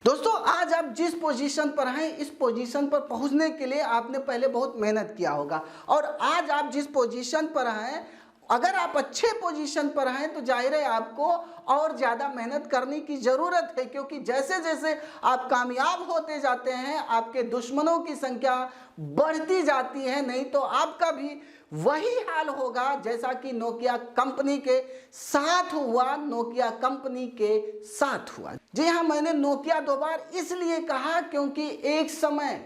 दोस्तों आज आप जिस पोजीशन पर हैं इस पोजीशन पर पहुंचने के लिए आपने पहले बहुत मेहनत किया होगा और आज आप जिस पोजीशन पर हैं अगर आप अच्छे पोजीशन पर हैं तो जाहिर है आपको और ज़्यादा मेहनत करने की ज़रूरत है, क्योंकि जैसे जैसे आप कामयाब होते जाते हैं आपके दुश्मनों की संख्या बढ़ती जाती है। नहीं तो आपका भी वही हाल होगा जैसा कि नोकिया कंपनी के साथ हुआ, नोकिया कंपनी के साथ हुआ। जी हाँ, मैंने नोकिया दो बार इसलिए कहा क्योंकि एक समय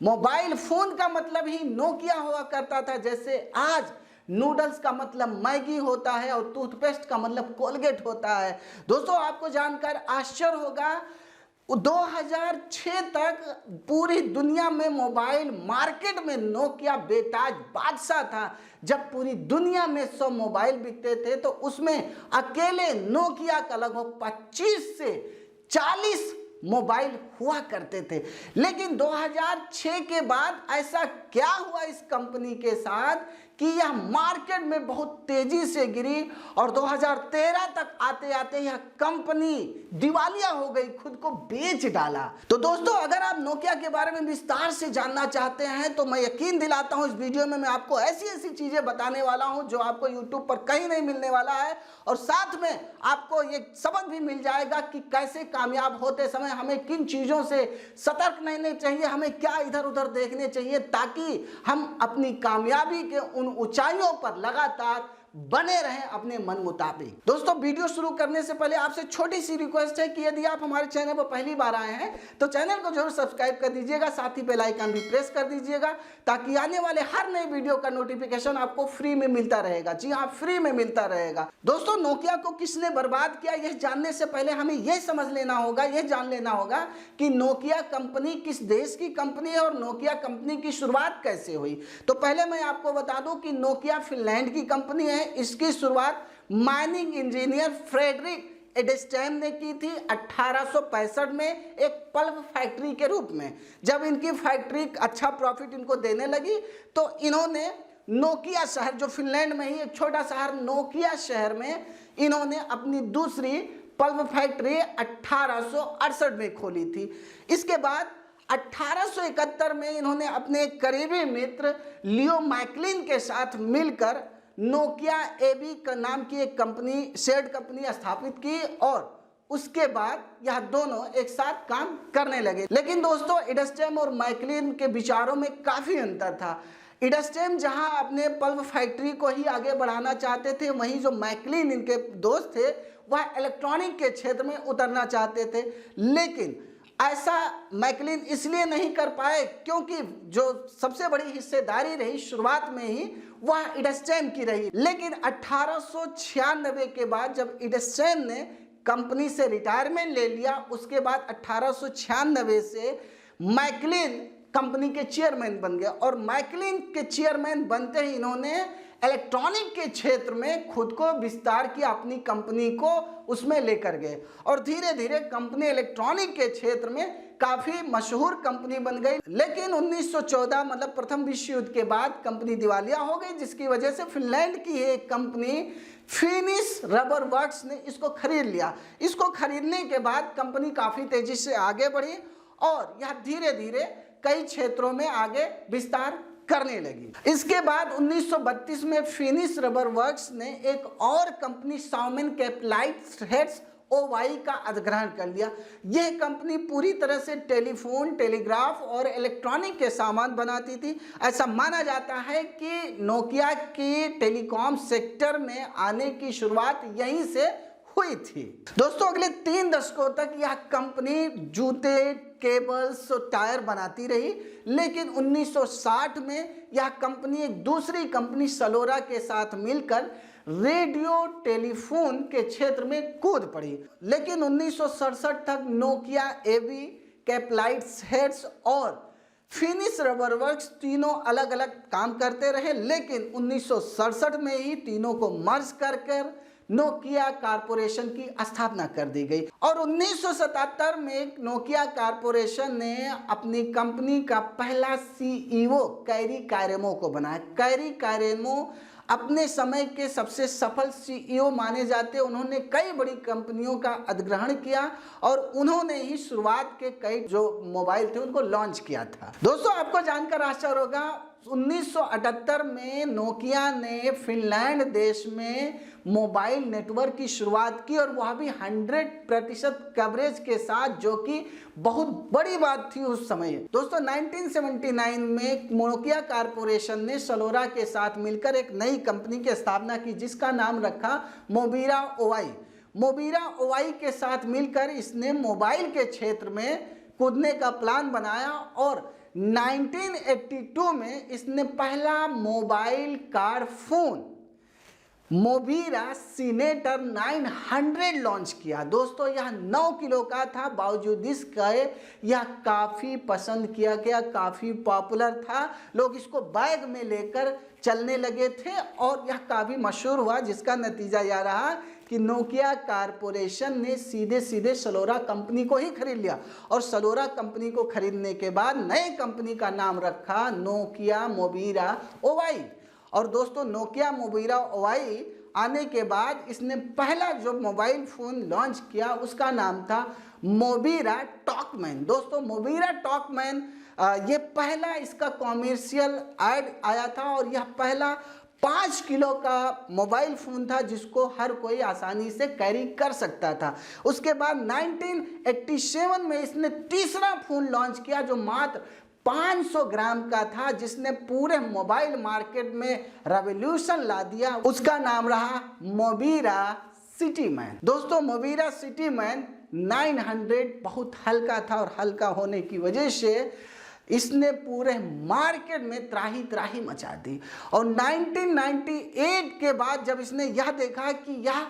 मोबाइल फोन का मतलब ही नोकिया हुआ करता था, जैसे आज नूडल्स का मतलब मैगी होता है और टूथपेस्ट का मतलब कोलगेट होता है। दोस्तों आपको जानकर आश्चर्य होगा 2006 तक पूरी दुनिया में मोबाइल मार्केट में नोकिया बेताज बादशाह था। जब पूरी दुनिया में 100 मोबाइल बिकते थे तो उसमें अकेले नोकिया का लगभग 25 से 40 मोबाइल हुआ करते थे। लेकिन 2006 के बाद ऐसा क्या हुआ इस कंपनी के साथ कि यह मार्केट में बहुत तेजी से गिरी और 2013 तक आते आते यह कंपनी दिवालिया हो गई, खुद को बेच डाला। तो दोस्तों अगर आप नोकिया के बारे में विस्तार से जानना चाहते हैं तो मैं यकीन दिलाता हूं इस वीडियो में मैं आपको ऐसी ऐसी चीजें बताने वाला हूं जो आपको यूट्यूब पर कहीं नहीं मिलने वाला है, और साथ में आपको ये सबक भी मिल जाएगा कि कैसे कामयाब होते समय हमें किन चीजों से सतर्क रहना चाहिए, हमें क्या इधर उधर देखने चाहिए ताकि हम अपनी कामयाबी के उन ऊंचाइयों पर लगातार बने रहें अपने मन मुताबिक। दोस्तों वीडियो शुरू करने से पहले आपसे छोटी सी रिक्वेस्ट है कि यदि आप हमारे चैनल पर पहली बार आए हैं तो चैनल को जरूर सब्सक्राइब कर दीजिएगा, साथ ही बेल आइकन भी प्रेस कर दीजिएगा ताकि आने वाले हर नए वीडियो का नोटिफिकेशन आपको फ्री में मिलता रहेगा। जी हाँ, फ्री में मिलता रहेगा। दोस्तों नोकिया को किसने बर्बाद किया यह जानने से पहले हमें यह समझ लेना होगा, यह जान लेना होगा कि नोकिया कंपनी किस देश की कंपनी है और नोकिया कंपनी की शुरुआत कैसे हुई। तो पहले मैं आपको बता दूं कि नोकिया फिनलैंड की कंपनी है। इसकी शुरुआत माइनिंग इंजीनियर फ्रेडरिक एडेस्टैम ने की थी 1865 में एक पल्प फैक्ट्री के रूप में। जब इनकी फैक्ट्री अच्छा प्रॉफिट इनको देने लगी तो इन्होंने नोकिया शहर, जो फिनलैंड में ही एक छोटा शहर नोकिया शहर में, इन्होंने अपनी दूसरी पल्प फैक्ट्री 1868 में खोली थी। इसके बाद 1871 में इन्होंने अपने करीबी मित्र लियो मैकलिन के साथ मिलकर नोकिया एबी का नाम की एक कंपनी, शेयर्ड कंपनी स्थापित की और उसके बाद यह दोनों एक साथ काम करने लगे। लेकिन दोस्तों एडेस्टेम और मैकलिन के विचारों में काफी अंतर था। एडेस्टेम जहां अपने पल्प फैक्ट्री को ही आगे बढ़ाना चाहते थे, वहीं जो मैकलिन इनके दोस्त थे वह इलेक्ट्रॉनिक के क्षेत्र में उतरना चाहते थे। लेकिन ऐसा मैकलिन इसलिए नहीं कर पाए क्योंकि जो सबसे बड़ी हिस्सेदारी रही शुरुआत में ही वह एडेस्टेम की रही। लेकिन 1896 के बाद जब एडेस्टेम ने कंपनी से रिटायरमेंट ले लिया, उसके बाद 1896 से मैकलिन कंपनी के चेयरमैन बन गए और मैकलिन के चेयरमैन बनते ही इन्होंने इलेक्ट्रॉनिक के क्षेत्र में खुद को विस्तार किया, अपनी कंपनी को उसमें लेकर गए और धीरे धीरे कंपनी इलेक्ट्रॉनिक के क्षेत्र में काफी मशहूर कंपनी बन गई। लेकिन 1914 मतलब प्रथम विश्व युद्ध के बाद कंपनी दिवालिया हो गई, जिसकी वजह से फिनलैंड की एक कंपनी फिनिश रबर वर्क्स ने इसको खरीद लिया। इसको खरीदने के बाद कंपनी काफी तेजी से आगे बढ़ी और यह धीरे धीरे कई क्षेत्रों में आगे विस्तार करने लगी। इसके बाद 1932 में फिनिश रबर वर्क्स ने एक और कंपनी साउमेन कैपलाइट हेड्स ओवाई का अधिग्रहण कर लिया। यह कंपनी पूरी तरह से टेलीफोन, टेलीग्राफ और इलेक्ट्रॉनिक के सामान बनाती थी। ऐसा माना जाता है कि नोकिया की टेलीकॉम सेक्टर में आने की शुरुआत यहीं से हुई थी। दोस्तों अगले 3 दशकों तक यह कंपनी जूते, केबल्स और टायर बनाती रही, लेकिन 1960 में यह कंपनी एक दूसरी कंपनी सलोरा के साथ मिलकर रेडियो टेलीफोन के क्षेत्र में कूद पड़ी। लेकिन 1967 तक नोकिया एबी, कैपलाइट हेड्स और फिनिश रबर वर्क्स तीनों अलग अलग काम करते रहे, लेकिन 1967 में ही तीनों को मर्ज कर नोकिया कारपोरेशन की स्थापना कर दी गई और 1977 में नोकिया कारपोरेशन ने अपनी कंपनी का पहला सीईओ कैरी कायरेमो को बनाया। कैरी कायरेमो अपने समय के सबसे सफल सीईओ माने जाते। उन्होंने कई बड़ी कंपनियों का अधिग्रहण किया और उन्होंने ही शुरुआत के कई जो मोबाइल थे उनको लॉन्च किया था। दोस्तों आपको जानकर आश्चर्य होगा, 1978 में नोकिया ने फिनलैंड देश में मोबाइल नेटवर्क की शुरुआत की और वह भी 100% कवरेज के साथ, जो कि बहुत बड़ी बात थी उस समय। दोस्तों 1979 में नोकिया कॉरपोरेशन ने सलोरा के साथ मिलकर एक नई कंपनी की स्थापना की जिसका नाम रखा मोबिरा ओवाई। मोबिरा ओवाई के साथ मिलकर इसने मोबाइल के क्षेत्र में कूदने का प्लान बनाया और 1982 में इसने पहला mobile car phone Mobira Senator 900 launch किया। दोस्तों यह 9 किलो का था, बावजूद इसके यह काफ़ी पसंद किया गया, काफ़ी पॉपुलर था, लोग इसको बैग में लेकर चलने लगे थे और यह काफ़ी मशहूर हुआ, जिसका नतीजा यह रहा कि नोकिया कॉरपोरेशन ने सीधे सीधे सलोरा कंपनी को ही खरीद लिया और सलोरा कंपनी को खरीदने के बाद नए कंपनी का नाम रखा नोकिया मोबिरा ओवाई। और दोस्तों नोकिया मोबिरा ओवाई आने के बाद इसने पहला जो मोबाइल फ़ोन लॉन्च किया उसका नाम था मोबिरा टॉकमैन। दोस्तों मोबिरा टॉकमैन ये पहला इसका कॉमर्शियल ऐड आया था और यह पहला 5 किलो का मोबाइल फ़ोन था जिसको हर कोई आसानी से कैरी कर सकता था। उसके बाद 1987 में इसने तीसरा फ़ोन लॉन्च किया जो मात्र 500 ग्राम का था, जिसने पूरे मोबाइल मार्केट में रेवोल्यूशन ला दिया। उसका नाम रहा मोबिरा सिटीमैन। दोस्तों मोबिरा सिटीमैन 900 बहुत हल्का था और हल्का होने की वजह से इसने पूरे मार्केट में त्राही त्राही मचा दी। और 1998 के बाद जब इसने यह देखा कि यह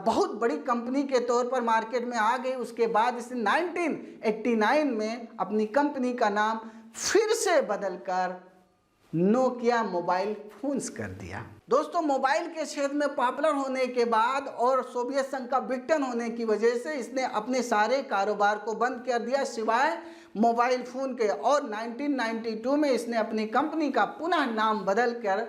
बहुत बड़ी कंपनी के तौर पर मार्केट में आ गई, उसके बाद इसने 1989 में अपनी कंपनी का नाम फिर से बदलकर नोकिया मोबाइल फोन्स कर दिया। दोस्तों मोबाइल के क्षेत्र में पॉपुलर होने के बाद और सोवियत संघ का विघटन होने की वजह से इसने अपने सारे कारोबार को बंद कर दिया सिवाय मोबाइल फ़ोन के। और 1992 में इसने अपनी कंपनी का पुनः नाम बदलकर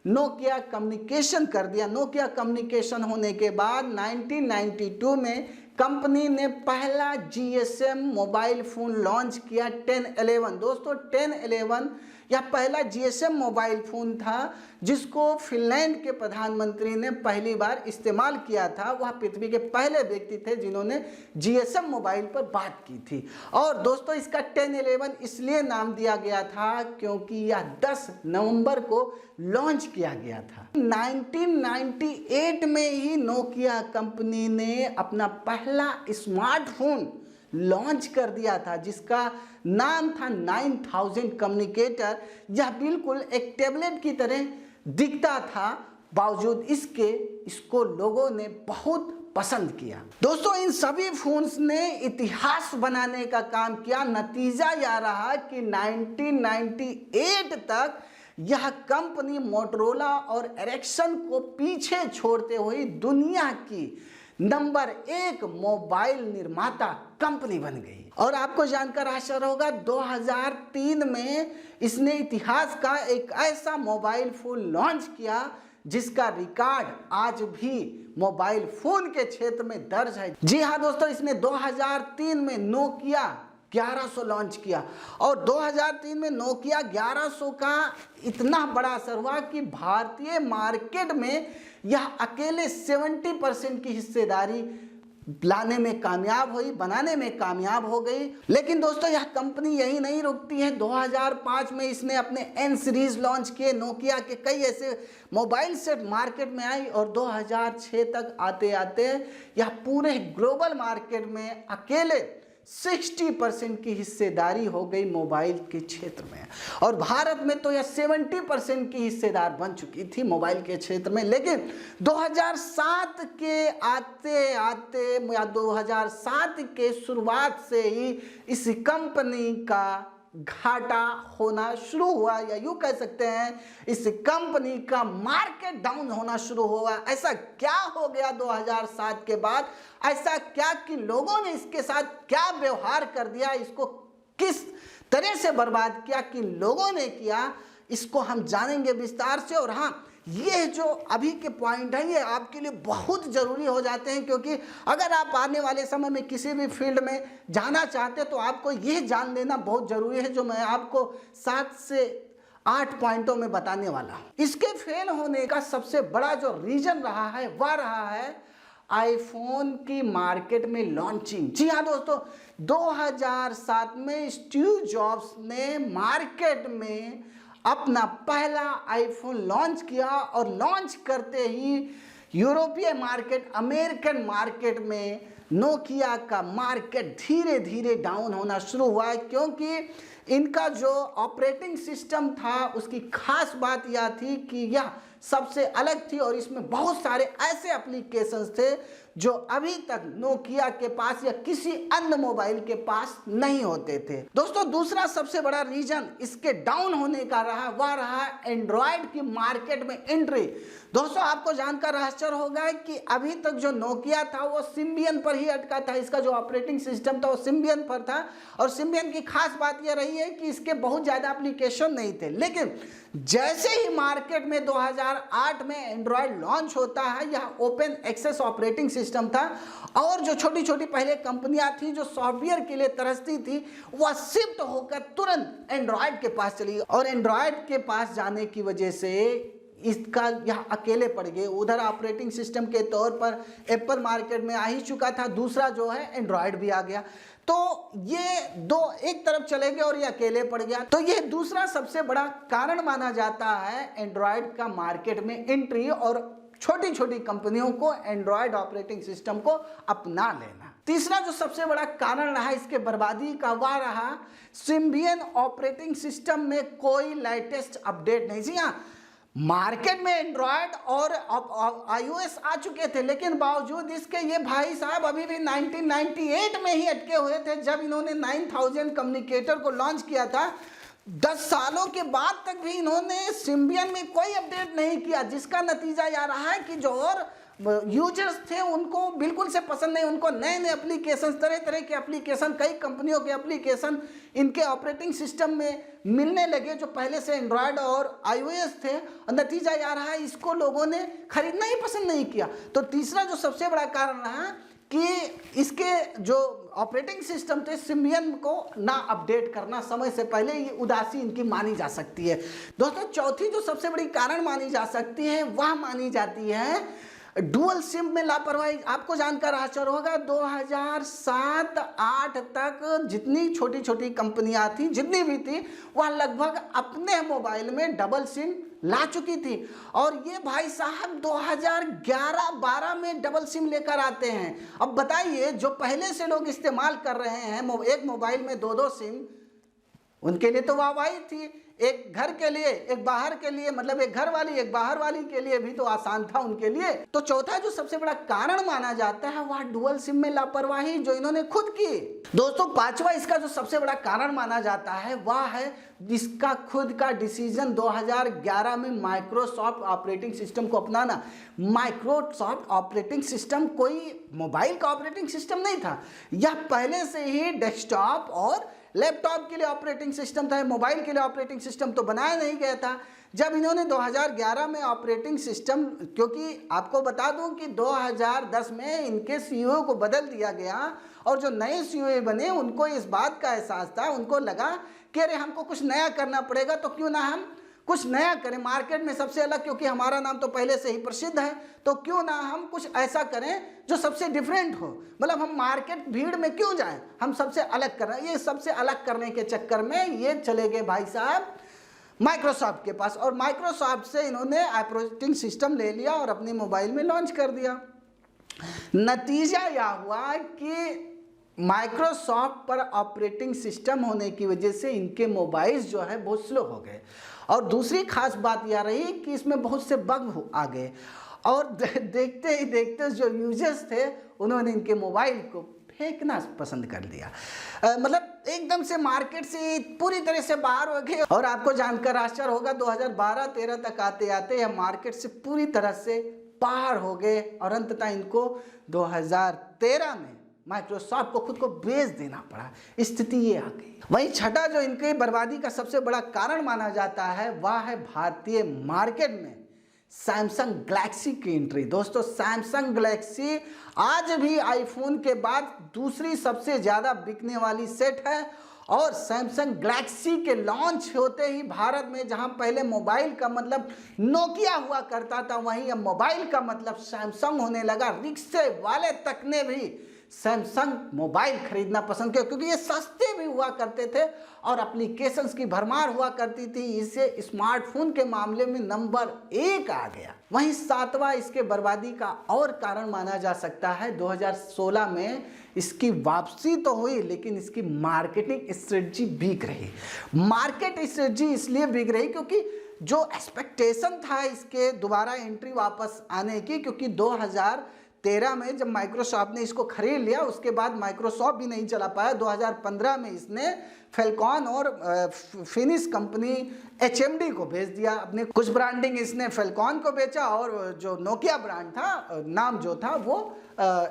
नोकिया कम्युनिकेशन कर दिया। नोकिया कम्युनिकेशन होने के बाद 1992 में कंपनी ने पहला जीएसएम मोबाइल फ़ोन लॉन्च किया 1011। दोस्तों 1011 यह पहला जीएसएम मोबाइल फ़ोन था जिसको फिनलैंड के प्रधानमंत्री ने पहली बार इस्तेमाल किया था। वह पृथ्वी के पहले व्यक्ति थे जिन्होंने जीएसएम मोबाइल पर बात की थी। और दोस्तों इसका 1011 इसलिए नाम दिया गया था क्योंकि यह 10 नवंबर को लॉन्च किया गया था। 1998 में ही नोकिया कंपनी ने अपना पहला स्मार्टफोन लॉन्च कर दिया था जिसका नाम था 9000 कम्युनिकेटर। यह बिल्कुल एक टैबलेट की तरह दिखता था, बावजूद इसको लोगों ने बहुत पसंद किया। दोस्तों इन सभी फोन्स ने इतिहास बनाने का काम किया। नतीजा यह रहा कि 1998 तक यह कंपनी मोटरोला और एरिक्सन को पीछे छोड़ते हुए दुनिया की नंबर 1 मोबाइल निर्माता कंपनी बन गई। और आपको जानकर आश्चर्य होगा 2003 में इसने इतिहास का एक ऐसा मोबाइल फोन लॉन्च किया जिसका रिकॉर्ड आज भी मोबाइल फोन के क्षेत्र में दर्ज है। जी हाँ दोस्तों, इसने 2003 में नोकिया 1100 लॉन्च किया और 2003 में नोकिया 1100 का इतना बड़ा असर हुआ कि भारतीय मार्केट में यह अकेले 70% की हिस्सेदारी लाने में कामयाब हुई, बनाने में कामयाब हो गई। लेकिन दोस्तों यह कंपनी यही नहीं रुकती है। 2005 में इसने अपने एन सीरीज लॉन्च किए। नोकिया के कई ऐसे मोबाइल सेट मार्केट में आई और 2006 तक आते आते यह पूरे ग्लोबल मार्केट में अकेले 60% की हिस्सेदारी हो गई मोबाइल के क्षेत्र में। और भारत में तो यह 70% की हिस्सेदार बन चुकी थी मोबाइल के क्षेत्र में। लेकिन 2007 के आते आते या 2007 के शुरुआत से ही इस कंपनी का घाटा होना शुरू हुआ, या यूँ कह सकते हैं इस कंपनी का मार्केट डाउन होना शुरू हुआ। ऐसा क्या हो गया 2007 के बाद? ऐसा क्या कि लोगों ने इसके साथ क्या व्यवहार कर दिया, इसको किस तरह से बर्बाद किया कि लोगों ने किया, इसको हम जानेंगे विस्तार से। और हाँ, ये जो अभी के पॉइंट है ये आपके लिए बहुत ज़रूरी हो जाते हैं, क्योंकि अगर आप आने वाले समय में किसी भी फील्ड में जाना चाहते हैं तो आपको ये जान लेना बहुत ज़रूरी है, जो मैं आपको 7 से 8 पॉइंटों में बताने वाला हूँ। इसके फेल होने का सबसे बड़ा जो रीजन रहा है वह रहा है आईफोन की मार्केट में लॉन्चिंग। जी हाँ दोस्तों, 2007 में स्टीव जॉब्स ने मार्केट में अपना पहला आईफोन लॉन्च किया और लॉन्च करते ही यूरोपीय मार्केट, अमेरिकन मार्केट में नोकिया का मार्केट धीरे धीरे डाउन होना शुरू हुआ, क्योंकि इनका जो ऑपरेटिंग सिस्टम था उसकी खास बात यह थी कि यह सबसे अलग थी और इसमें बहुत सारे ऐसे एप्लीकेशंस थे जो अभी तक नोकिया के पास या किसी अन्य मोबाइल के पास नहीं होते थे। दोस्तों, दूसरा सबसे बड़ा रीजन इसके डाउन होने का रहा वह रहा एंड्रॉयड की मार्केट में एंट्री। दोस्तों, आपको जानकर आश्चर्य होगा कि अभी तक जो नोकिया था वो सिम्बियन पर ही अटका था, इसका जो ऑपरेटिंग सिस्टम था वो सिम्बियन पर था और सिम्बियन की खास बात यह रही है कि इसके बहुत ज़्यादा एप्लीकेशन नहीं थे। लेकिन जैसे ही मार्केट में 2008 में एंड्रॉयड लॉन्च होता है, यह ओपन एक्सेस ऑपरेटिंग सिस्टम था और जो छोटी छोटी पहले कंपनियां थी जो सॉफ्टवेयर के लिए तरसती थी वह शिफ्ट होकर तुरंत एंड्रॉयड के पास चली और एंड्रॉयड के पास जाने की वजह से इसका यह अकेले पड़ गए। उधर ऑपरेटिंग सिस्टम के तौर पर एप्पल मार्केट में आ ही चुका था, दूसरा जो है एंड्रॉयड भी आ गया, तो ये दो एक तरफ चले गए और ये अकेले पड़ गया। तो ये दूसरा सबसे बड़ा कारण माना जाता है एंड्रॉयड का मार्केट में एंट्री और छोटी छोटी कंपनियों को एंड्रॉयड ऑपरेटिंग सिस्टम को अपना लेना। तीसरा जो सबसे बड़ा कारण रहा इसके बर्बादी का वह रहा सिम्बियन ऑपरेटिंग सिस्टम में कोई लेटेस्ट अपडेट नहीं। जी हाँ, मार्केट में एंड्रॉयड और iOS आ चुके थे, लेकिन बावजूद इसके ये भाई साहब अभी भी 1998 में ही अटके हुए थे जब इन्होंने 9000 कम्युनिकेटर को लॉन्च किया था। 10 सालों के बाद तक भी इन्होंने सिम्बियन में कोई अपडेट नहीं किया, जिसका नतीजा यह रहा है कि जो और यूजर्स थे उनको बिल्कुल से पसंद नहीं, उनको नए नए एप्लीकेशन, तरह तरह के एप्लीकेशन, कई कंपनियों के एप्लीकेशन इनके ऑपरेटिंग सिस्टम में मिलने लगे जो पहले से एंड्रॉयड और iOS थे और नतीजा यह रहा है इसको लोगों ने खरीदना ही पसंद नहीं किया। तो तीसरा जो सबसे बड़ा कारण रहा कि इसके जो ऑपरेटिंग सिस्टम थे सिम्बियन को ना अपडेट करना समय से पहले, ये उदासी इनकी मानी जा सकती है। दोस्तों, चौथी जो सबसे बड़ी कारण मानी जा सकती है वह मानी जाती है डुअल सिम में लापरवाही। आपको जानकर आश्चर्य होगा 2007-8 तक जितनी छोटी छोटी कंपनियां थी, जितनी भी थी, वह लगभग अपने मोबाइल में डबल सिम ला चुकी थी और ये भाई साहब 2011-12 में डबल सिम लेकर आते हैं। अब बताइए, जो पहले से लोग इस्तेमाल कर रहे हैं एक मोबाइल में 2-2 सिम, उनके लिए तो वाहवाही थी। एक घर के लिए, एक बाहर के लिए, मतलब एक घर वाली एक बाहर वाली के लिए भी तो आसान था उनके लिए। तो चौथा जो सबसे बड़ा कारण माना जाता है वह डुअल सिम में लापरवाही जो इन्होंने खुद की। दोस्तों, पांचवा इसका जो सबसे बड़ा कारण माना जाता है वह है इसका खुद का डिसीजन 2011 में माइक्रोसॉफ्ट ऑपरेटिंग सिस्टम को अपनाना। माइक्रोसॉफ्ट ऑपरेटिंग सिस्टम कोई मोबाइल का ऑपरेटिंग सिस्टम नहीं था, यह पहले से ही डेस्कटॉप और लैपटॉप के लिए ऑपरेटिंग सिस्टम था, मोबाइल के लिए ऑपरेटिंग सिस्टम तो बनाया नहीं गया था। जब इन्होंने 2011 में ऑपरेटिंग सिस्टम, क्योंकि आपको बता दूं कि 2010 में इनके सीईओ को बदल दिया गया और जो नए सीईओ बने उनको इस बात का एहसास था, उनको लगा कि अरे हमको कुछ नया करना पड़ेगा, तो क्यों ना हम कुछ नया करें मार्केट में सबसे अलग, क्योंकि हमारा नाम तो पहले से ही प्रसिद्ध है, तो क्यों ना हम कुछ ऐसा करें जो सबसे डिफरेंट हो। मतलब हम मार्केट भीड़ में क्यों जाएं, हम सबसे अलग कर रहे हैं। ये सबसे अलग करने के चक्कर में ये चले गए भाई साहब माइक्रोसॉफ्ट के पास और माइक्रोसॉफ्ट से इन्होंने ऑपरेटिंग सिस्टम ले लिया और अपने मोबाइल में लॉन्च कर दिया। नतीजा यह हुआ कि माइक्रोसॉफ्ट पर ऑपरेटिंग सिस्टम होने की वजह से इनके मोबाइल्स जो है बहुत स्लो हो गए और दूसरी खास बात यह रही कि इसमें बहुत से बग आ गए और देखते ही देखते जो यूजर्स थे उन्होंने इनके मोबाइल को फेंकना पसंद कर दिया। मतलब एकदम से मार्केट से पूरी तरह से बाहर हो गए और आपको जानकर आश्चर्य होगा 2012-13 तक आते आते यह मार्केट से पूरी तरह से बाहर हो गए और अंततः इनको 2013 में माइक्रोसॉफ्ट को खुद को बेच देना पड़ा। स्थिति ये आ गई। वहीं छठा जो इनकी बर्बादी का सबसे बड़ा कारण माना जाता है वह है भारतीय मार्केट में सैमसंग गैलेक्सी की एंट्री। दोस्तों सैमसंग गैलेक्सी आज भी आईफोन के बाद दूसरी सबसे ज़्यादा बिकने वाली सेट है और सैमसंग गैलेक्सी के लॉन्च होते ही भारत में जहां पहले मोबाइल का मतलब नोकिया हुआ करता था, वहीं अब मोबाइल का मतलब सैमसंग होने लगा। रिक्शे वाले तक ने भी सैमसंग मोबाइल खरीदना पसंद किया क्योंकि ये सस्ते भी हुआ करते थे और एप्लीकेशंस की भरमार हुआ करती थी। इसे स्मार्टफोन के मामले में नंबर 1 आ गया। वहीं 7वां इसके बर्बादी का और कारण माना जा सकता है 2016 में इसकी वापसी तो हुई लेकिन इसकी मार्केटिंग स्ट्रेटजी बिक रही। मार्केट स्ट्रेटजी इसलिए बिक रही क्योंकि जो एक्सपेक्टेशन था इसके दोबारा एंट्री वापस आने की, क्योंकि 2013 में जब माइक्रोसॉफ्ट ने इसको खरीद लिया उसके बाद माइक्रोसॉफ्ट भी नहीं चला पाया। 2015 में इसने फेल्कॉन और फिनिश कंपनी HMD को बेच दिया। अपने कुछ ब्रांडिंग इसने फेल्कॉन को बेचा और जो नोकिया ब्रांड था नाम जो था वो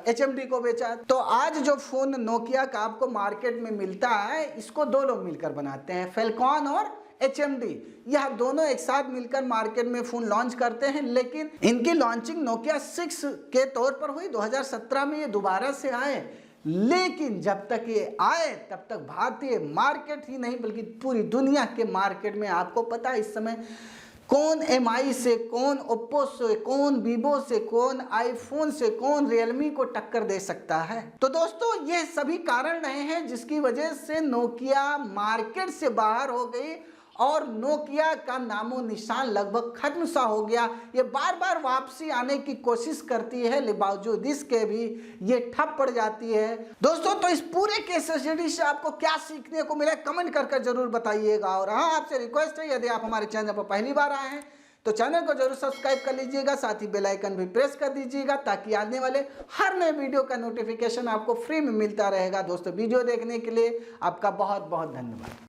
HMD को बेचा। तो आज जो फ़ोन नोकिया का आपको मार्केट में मिलता है इसको 2 लोग मिलकर बनाते हैं, फेल्कॉन और HMD। यह दोनों एक साथ मिलकर मार्केट में फ़ोन लॉन्च करते हैं, लेकिन इनकी लॉन्चिंग नोकिया 6 के तौर पर हुई। 2017 में ये दोबारा से आए, लेकिन जब तक ये आए तब तक भारतीय मार्केट ही नहीं बल्कि पूरी दुनिया के मार्केट में आपको पता है इस समय कौन MI से, कौन ओप्पो से, कौन वीवो से, कौन आईफोन से, कौन रियलमी को टक्कर दे सकता है। तो दोस्तों ये सभी कारण रहे हैं जिसकी वजह से नोकिया मार्केट से बाहर हो गई और नोकिया का नामो निशान लगभग खत्म सा हो गया। ये बार बार वापसी आने की कोशिश करती है लेकिन बावजूद इसके भी ये ठप पड़ जाती है। दोस्तों तो इस पूरे केस स्टडी से आपको क्या सीखने को मिला कमेंट करके जरूर बताइएगा। और हाँ, आपसे रिक्वेस्ट है यदि आप हमारे चैनल पर पहली बार आए हैं तो चैनल को जरूर सब्सक्राइब कर लीजिएगा, साथ ही बेल आइकन भी प्रेस कर दीजिएगा ताकि आने वाले हर नए वीडियो का नोटिफिकेशन आपको फ्री में मिलता रहेगा। दोस्तों वीडियो देखने के लिए आपका बहुत बहुत धन्यवाद।